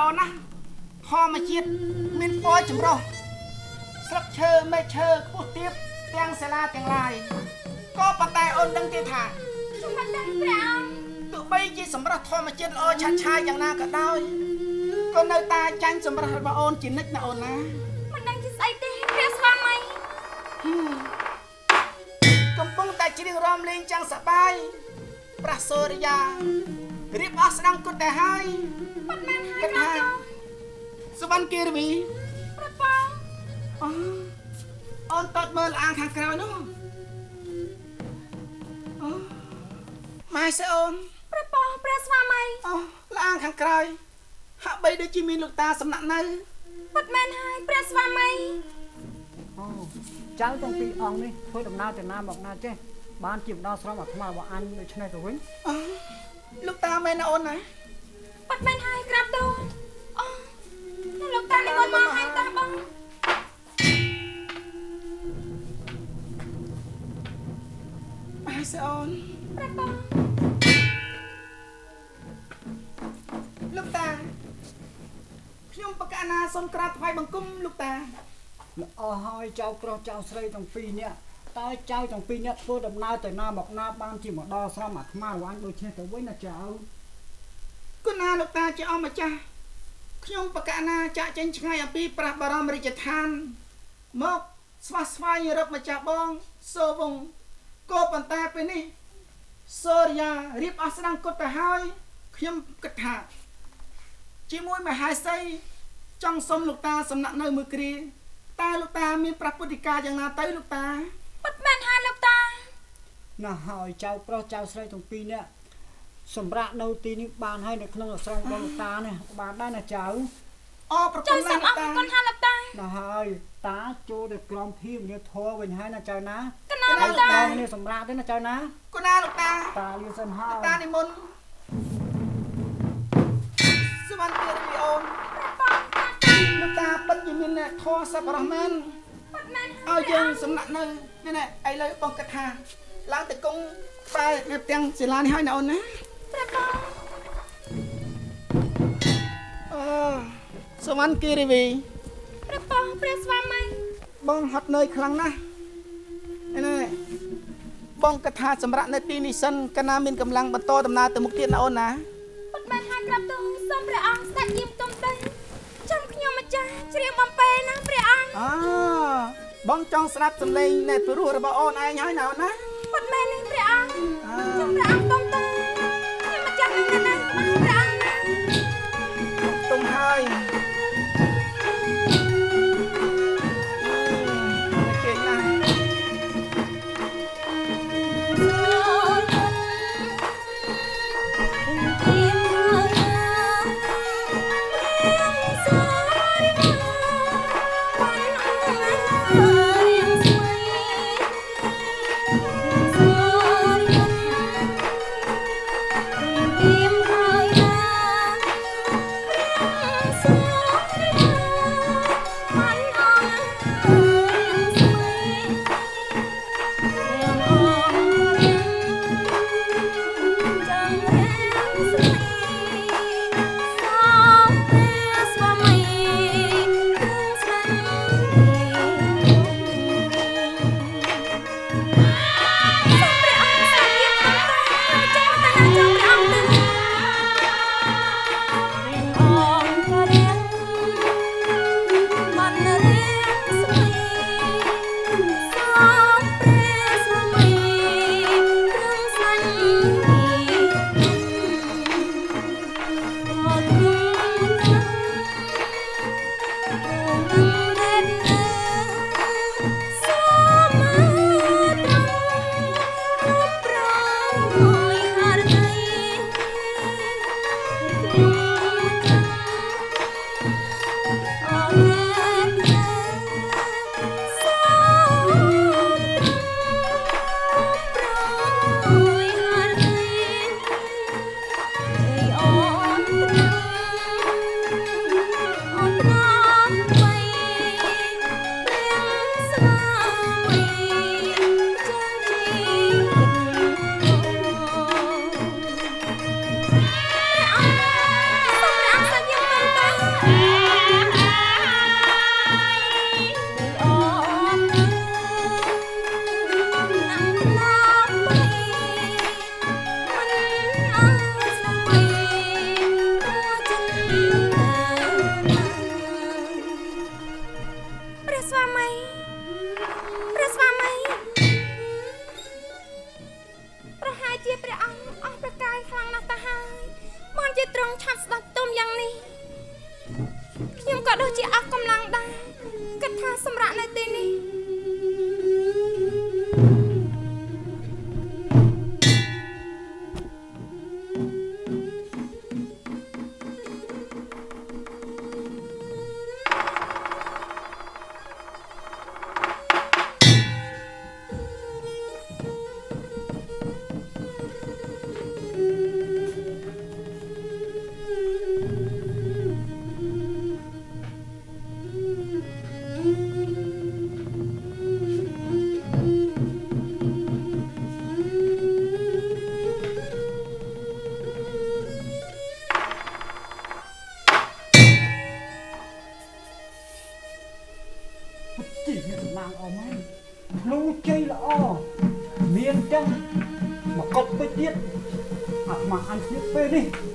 ល្អណាស់ធម្មជាតិមានពណ៌ចម្រុះស្លឹកឈើមែកឈើខ្ពស់ទាបទាំងសាលាទាំងឡាយក៏ប៉ុន្តែអូនដឹងទេថាខ្ញុំមិនដឹងព្រះអង្គទោះបីជាសម្រស់ធម្មជាតិល្អឆាត់ឆាយយ៉ាងណាក៏ដោយក៏នៅតែចាញ់សម្រស់របស់អូនជានិច្ចណាអូនណាមិនដឹងជាស្អីទេព្រះស្វាមីកំពុងតែច្រៀងរាំលេងចាំងសប្បាយប្រះសូរិយារៀបអស់ស្ដង់គត់តែហើយបាត់មែនហើយណាសវណ្ណគិរីព្រះបងអូនតតមើលអាងខាងក្រោយនោះម៉ែសេអូនព្រះបងព្រះស្វាមីអាងខាងក្រោយហាក់បីដូចជាមានលោកតាសំណាក់នៅបាត់មែនហើយព្រះស្វាមីចៅទាំងពីរអង្គនេះធ្វើដំណើរទៅណាមកណាចេះបានជាម្ដងស្រមអាត្មារបស់អញដូចនេះទៅវិញលោកតាមែនណាអូនណាបាត់មែនហើយក្រាបទូលលោកតានិមន្តមកហើយតាបងម៉ែសេអូនព្រះបងលោកតាខ្ញុំបកណាសូមក្រាបថ្វាយបង្គំលោកតាល្អហើយចៅប្រុសចៅស្រីទាំងពីរនាក់តើចៅទាំងពីរនាក់ធ្វើដំណើរទៅណាមកណាបានជាម្ដងស្រមអាត្មារបស់អញដូចនេះទៅវិញណាចៅគុណាលោកតាជាអម្ចាស់ខ្ញុំបកណាចាក់ចេញឆ្ងាយអំពីព្រះបរមរាជឋានមកស្វះស្វែងរកម្ចាស់បងសូវងក៏ប៉ុន្តែពេលនេះសូរិយារៀបអស់ស្ដង់គត់ទៅហើយខ្ញុំគិតថាជាមួយមហេសីចង់សុំលោកតាសំណាក់នៅមួយគ្រាតើលោកតាមានប្រពុតិកាយ៉ាងណាទៅលោកតាបាត់មែនហើយលោកតាណាហើយចៅប្រុសចៅស្រីទាំងពីរនាក់សម្រាប់នៅទីនេះបានហើយនៅក្នុងអាស្រមរបស់លោកតានេះបានដែរណាចៅប្រគុណណាស់លោកតាគុណហើយលោកតាណាហើយតាចូលទៅក្រំភីមនាធរវិញហើយណាចៅណាកណាលោកតានេះសម្រាប់ទេណាចៅណាគុណណាលោកតាតាយូរសិនហើយតានិមន្តសវណ្ណគិរីអូនលោកតាពិតជាមានអ្នកធរសប្បុរសមែនឲ្យយើងសំណាក់នៅនេះណែឥឡូវបងគិតថាឡើងទៅគង់បែរនៅទាំងសិលានេះហើយណាអូនណាព្រះបងសវណ្ណគិរីព្រះបងព្រះស្វាមីបងហត់នឿយខ្លាំងណាស់ណែបងគិតថាសម្រាប់នៅទីនេះសិនកាលណាមានកម្លាំងបន្តដំណើរទៅមុខទៀតណាអូនណាបាត់មែនហើយក្រាបទូលសូមព្រះអង្គស្ដេចយាមទុំទៅចាំខ្ញុំម្ចាស់ជ្រាបបំពេណាព្រះអង្គបងចង់ស្ដាប់សំឡេងនៃព្រោះរបស់អូនឯងហើយណាអូនណាបាត់មែននេះព្រះអង្គចាំព្រះអង្គទុំទៅខ្ញុំម្ចាស់នឹងណាព្រះអង្គទុំហើយ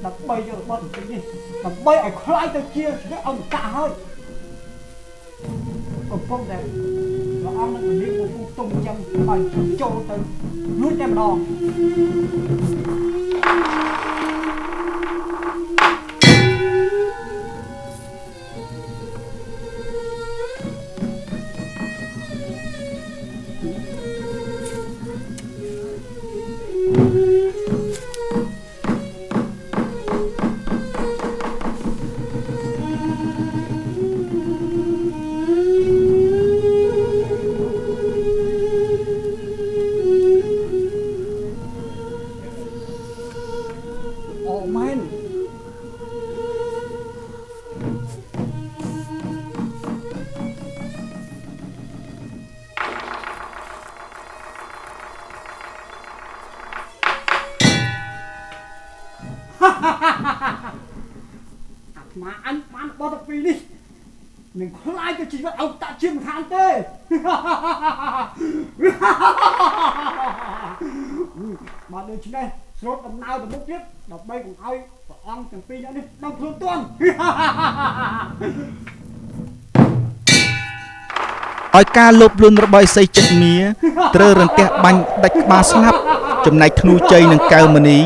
ដើម្បីយករបស់ទៅនេះដើម្បីឲ្យខ្លាយទៅជាអ្នកអង្គការហើយកំពុងតែព្រះអង្គនឹងនិយាយមកទុំចឹងឲ្យចូលទៅលួចតែម្ដងអាអញបានបទពីនេះនឹងខ្លាយទៅជីវិតអង្គតាជាមិនខានទេបើដូច្នេះស្រូតដំណើរទៅមុខទៀតដើម្បីកុំឲ្យព្រះអង្គទាំងពីរនេះដឹងខ្លួនទាន់ឲ្យការលោភលន់របស់ឥសីចិត្តមៀត្រូវរន្ទះបាញ់ដាច់ក្បាលស្លាប់ចំណែកធ្នូជ័យនិងកៅមនី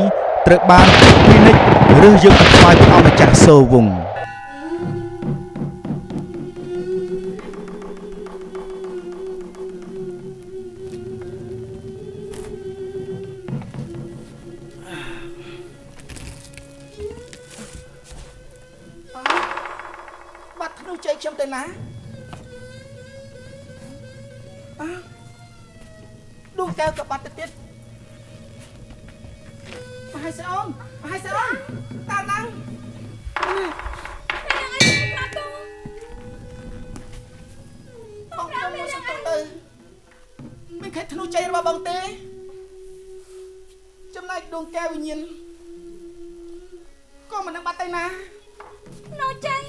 ត្រូវបានពិនិត្យរើសយកទៅថ្វាយព្រះអង្គម្ចាស់សូរវង្សបាត់ធ្នូជ័យខ្ញុំទៅណាដួងកែវក៏បាត់ទៅទៀតមហេសីអូនមហេសីអូនតាមឡើងពេលយ៉ាងអីប្រាប់ទៅបងខ្ញុំមកសុំទៅមានឃើញធ្នូជ័យរបស់បងទេចំណែកដួងកែវវិញ្ញាណក៏មិនដឹងបាត់ទៅណានៅជ័យ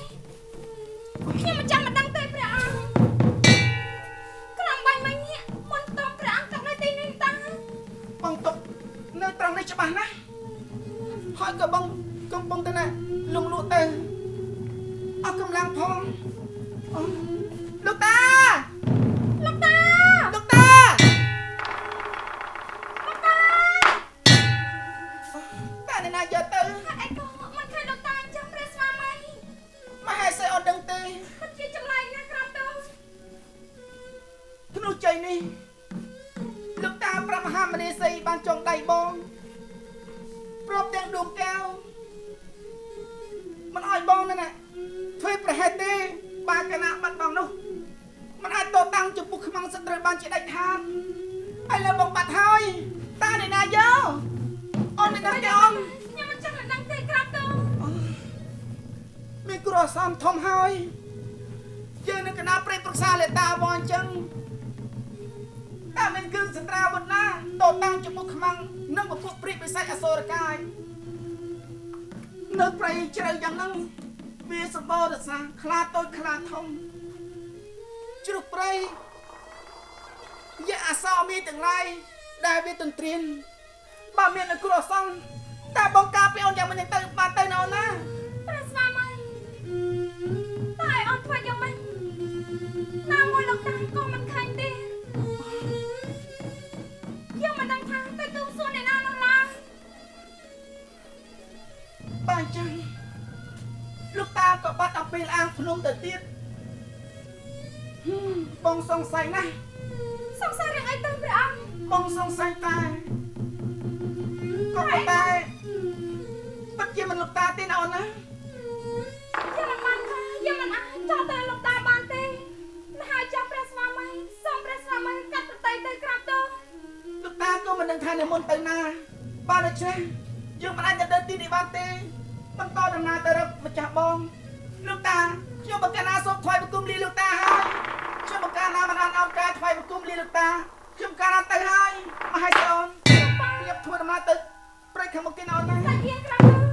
ខ្ញុំមិនចាំមិនដឹងទេព្រះអង្គក្រំបាញ់មិញនេះមុនតំព្រះអង្គទៅនៅទីនេះតាបងទុកនៅត្រង់នេះច្បាស់ណាស់ហើយក៏បងកំពុងទៅណាលងលក់ទៅអស់កម្លាំងផងលោកតាលោកតាលោកតាតាអ្នកណាយកទៅអីក៏មិនឃើញលោកតាអញ្ចឹងព្រះស្វាមីមហេសីអត់ដឹងទេពិតជាចម្លែកណាស់ក្រំទៅធ្នូជ័យនេះលោកតាប្រាប់មហាមនីសីបានចងដៃបងព្រមទាំងដួងកែវមិនឲ្យបងណាធ្វើប្រហែលទេបានកណាបាត់បងនោះមិនអាចតតាំងចំពោះខ្មាំងសត្រូវបានជាដាច់ខាតឥឡូវបងបាត់ហើយតាអ្នកណាយកអូនអ្នកណាយកខ្ញុំមិនចាំមិនដឹងទេក្រំទៅមានគ្រោះសំធំហើយយើងនឹងកណាព្រៃប្រឹក្សាលេតាវអញ្ចឹងតែមានគ្រឿងសត្រាវុធណាតតាំងចំពោះខ្មាំងនិងពពួកព្រិបិសាចអសូរកាយនៅព្រៃជ្រៅយ៉ាងហ្នឹងវាសម្បូររសាខ្លាតូចខ្លាធំជ្រុះព្រៃយកអសោមានទាំងឡាយដែលវាទន្ទ្រានបើមានគ្រោះអសន្នតែបងការពីអូនយ៉ាងមិនទៅបានទៅណោណាព្រះស្វាមីតែអូនធ្វើយ៉ាងម៉េចណាមួយលោកតាក៏មិនឃើញទេយើងមិនដឹងថាទៅទូសួនអ្នកណានោះឡើយបើអញ្ចឹងលោកតាក៏បាត់អំពីអាងភ្នំទៅទៀតបងសង្ស័យណាស់សង្ស័យរឿងអីទៅព្រះអង្គ បងសង្ស័យតែក៏ប៉ុន្តែពិតជាមិនលោកតាទេណាអូនណាយើងមិនអាចចោលតែលោកតាបានទេមិនហើយចាំព្រះស្វាមីសូមព្រះស្វាមីកាត់ប្រតិទៅក្រាបទូលលោកតាក៏មិនដឹងថានិមន្តទៅណាបានដូច្នេះយើងមិនអាចទៅដល់ទីនេះបានទេបន្តដំណើរទៅរកម្ចាស់បងលោកតាខ្ញុំបកណាសូមថ្វាយបង្គំលាលោកតាហើយខ្ញុំបកណាមិនអានអោនការថ្វាយបង្គំលាលោកតាខ្ញុំកាលណាទៅហើយមកឲ្យអូនខ្ញុំធ្វើដំណើរទៅព្រៃខាងមុខទៀតអូនណាតែយើងក្រាបទូល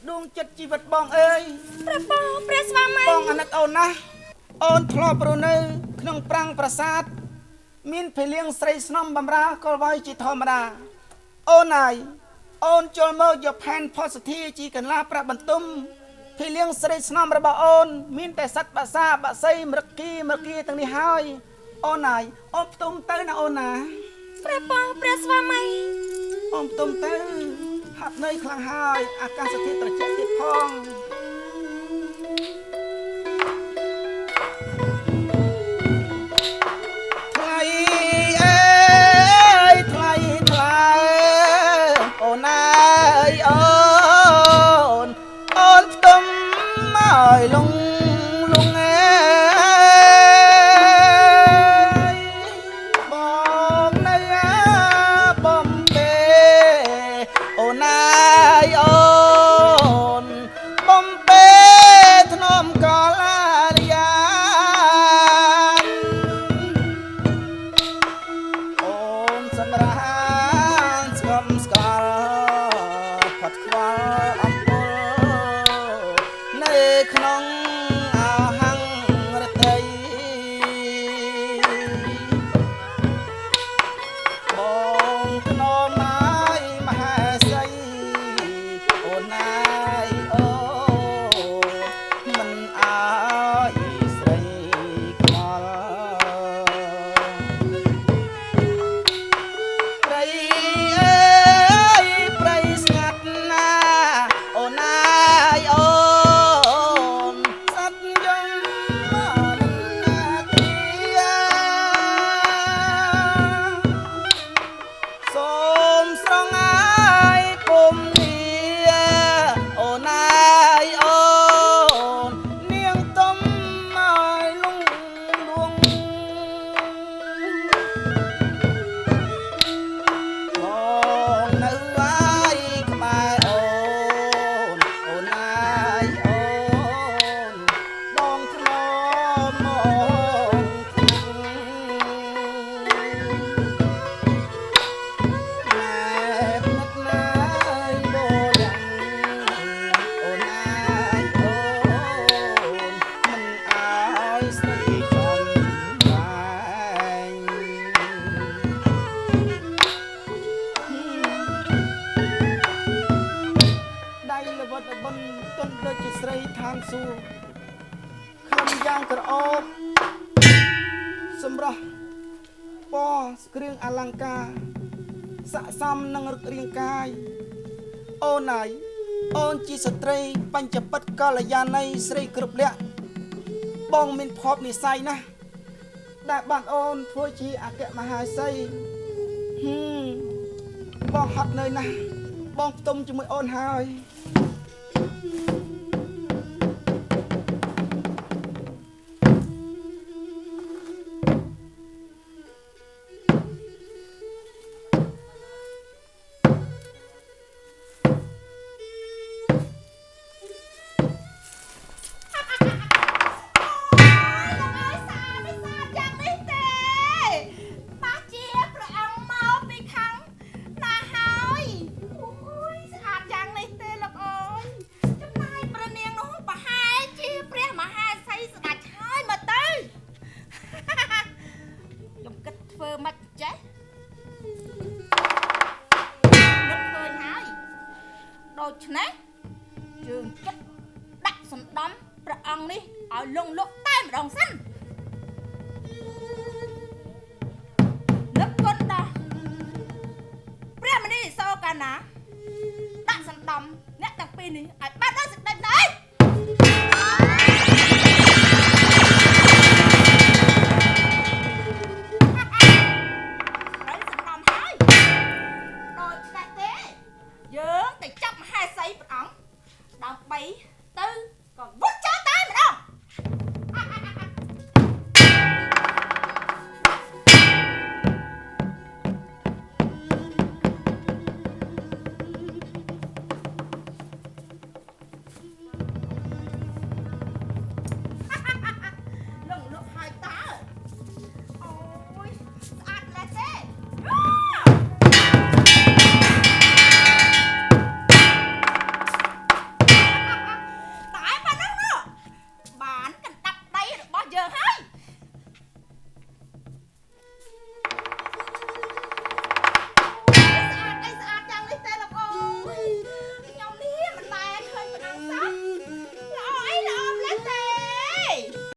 ដួងចិត្តជីវិតបងអើយព្រះស្វាមីបងអាណិតអូនណាអូនធ្លាប់រស់នៅក្នុងប្រាំងប្រាសាទមានភេលៀងស្រីស្នំបំរើកលវាយជាធម្មតាអូនហើយអូនចូលមកយកផែនផុសធាជីកន្លាប្រាក់បន្ទុំភេលៀងស្រីស្នំរបស់អូនមានតែសត្វបាសាបាសីមរគីទាំងនេះហើយអូនហើយអូនផ្ទុំទៅណាអូនណា ព្រះបងព្រះស្វាមី អូនទុំទៅហាត់ន័យខ្លាំងហើយអាកាសធាតុត្រជាក់ទៀតផងថ្លៃអើយថ្លៃថ្លៃអូនអើយអូនអូនទុំឲ្យលងលងអើយបងនៅបំពេអូនអើយអូនបំពេធ្នមកលាយាអូនសម្រាប់ស្គមស្កល់ផាត់ខ្វល់អំពើនៅក្នុងអហង្រតីបងធ្នមហើយមហាសីអូនណាយអូមិនអើយស្រីខ្វល់ព្រៃអើយព្រៃស្ងាត់ណាអូនណាយអូនសត្វយំមិនណាទីសូមស្រងអាយពុំនេះអូនណាយអូននាងទុំឲ្យលងលួងបងនៅហើយក្បែរអូនអូនណាយអូនបងធ្នមមកខ្លាំងណែបនឹកណាយបលាំងអូនណាយអូនមិនអើយស្រីចំបាញ់ដៃល្វត់ល្បិនទន់ដូចជាស្រីឋានសួគ៌ខ្លឹមយ៉ាងក្រអូបសម្រស់ពណ៌គ្រឿងអលង្ការស័ក្តិសមនឹងរូបរាងកាយអូនហើយអូនជាស្ត្រីបញ្ចពិតកល្យាណីស្រីគ្រប់លក្ខណ៍បងមានភ័ព្វនិស្ស័យណាស់ដែលបានអូនធ្វើជាអគ្គមហាសីបងហត់នឿយណាស់បងផ្ទុំជាមួយអូនហើយ ដូច្នេះយើងចិត្តដាក់សំដំព្រះអង្គនេះឲ្យលងលក់តែម្ដងសិននឹកគុណដល់ព្រះមនីសោកាណាដាក់សំដំអ្នកទាំងពីរនេះឲ្យបានដល់សេចក្តី